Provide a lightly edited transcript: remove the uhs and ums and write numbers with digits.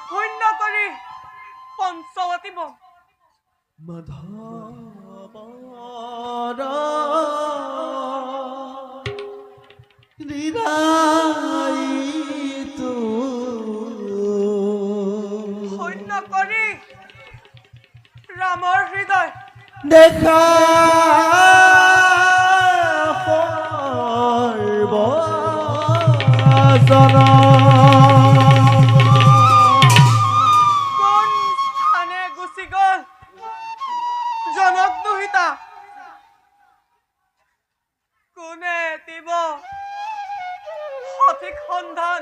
শূন্য কৰি পঞ্চৱতী বন মাধৱৰ হৃদয়টো শূন্য কৰি ৰামৰ হৃদয় দেখা সৰ্বজন কোন স্থানে গুচি গ'ল জনক দুহিতা কোনে দিব সঠিক সন্ধান